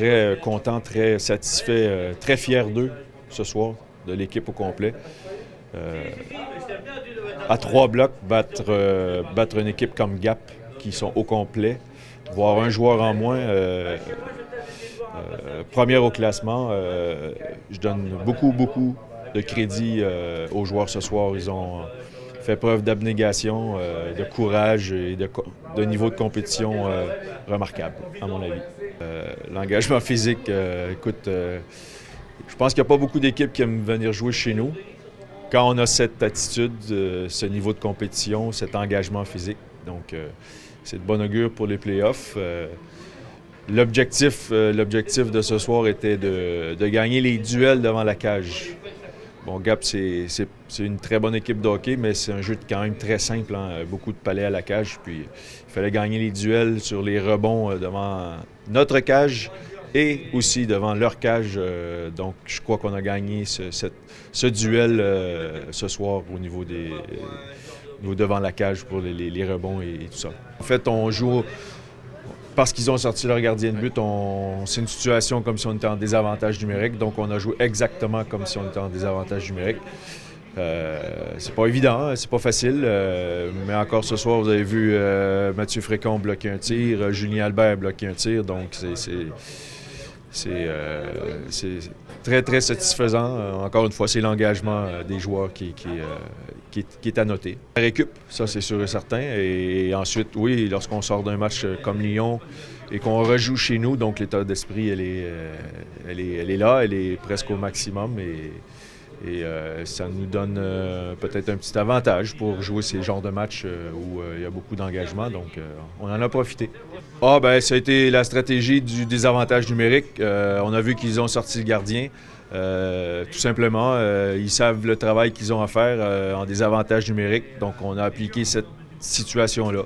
très content, très satisfait, très fier d'eux ce soir, de l'équipe au complet. À 3 blocs, battre une équipe comme Gap, qui sont au complet, voir un joueur en moins, première au classement, je donne beaucoup de crédit aux joueurs ce soir. Ils ont fait preuve d'abnégation, de courage et de niveau de compétition remarquable, à mon avis. L'engagement physique, écoute, je pense qu'il n'y a pas beaucoup d'équipes qui aiment venir jouer chez nous. Quand on a cette attitude, ce niveau de compétition, cet engagement physique, donc c'est de bon augure pour les playoffs. L'objectif de ce soir était de gagner les duels devant la cage. Bon, Gap, c'est une très bonne équipe de hockey, mais c'est un jeu quand même très simple, hein? Beaucoup de palais à la cage. Puis il fallait gagner les duels sur les rebonds devant notre cage et aussi devant leur cage. Donc, je crois qu'on a gagné ce duel ce soir au niveau devant la cage pour les rebonds et tout ça. En fait, on joue. Parce qu'ils ont sorti leur gardien de but, c'est une situation comme si on était en désavantage numérique. Donc, on a joué exactement comme si on était en désavantage numérique. C'est pas évident, hein, c'est pas facile. Mais encore ce soir, vous avez vu Mathieu Frécon bloquer un tir, Julien Albert bloquer un tir. Donc, c'est très, très satisfaisant. Encore une fois, c'est l'engagement des joueurs qui est à noter. La récup, ça c'est sûr et certain. Et ensuite, oui, lorsqu'on sort d'un match comme Lyon et qu'on rejoue chez nous, donc l'état d'esprit, elle est là, elle est presque au maximum. Et ça nous donne peut-être un petit avantage pour jouer ces genres de matchs où il y a beaucoup d'engagement. Donc, on en a profité. Ça a été la stratégie du désavantage numérique. On a vu qu'ils ont sorti le gardien. Tout simplement, ils savent le travail qu'ils ont à faire en désavantage numérique. Donc, on a appliqué cette situation-là.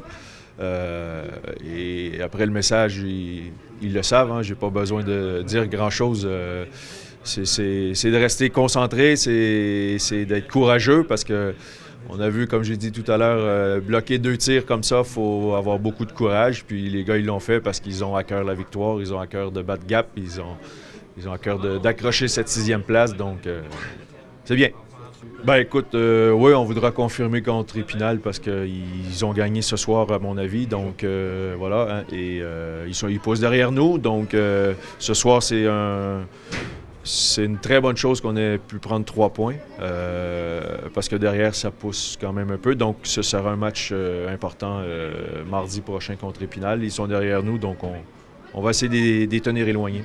Et après le message, ils le savent. Hein, j'ai pas besoin de dire grand-chose. C'est de rester concentré, c'est d'être courageux parce que on a vu, comme j'ai dit tout à l'heure, bloquer 2 tirs comme ça, il faut avoir beaucoup de courage. Puis les gars, ils l'ont fait parce qu'ils ont à cœur la victoire, ils ont à cœur de battre Gap, ils ont à cœur d'accrocher cette 6e place. Donc, c'est bien. Écoute, oui, on voudra confirmer contre Épinal parce qu'ils ont gagné ce soir, à mon avis. Donc, voilà. Hein, et ils posent derrière nous. Donc, ce soir, c'est une très bonne chose qu'on ait pu prendre 3 points parce que derrière, ça pousse quand même un peu. Donc, ce sera un match important mardi prochain contre Épinal. Ils sont derrière nous, donc on va essayer de les tenir éloignés.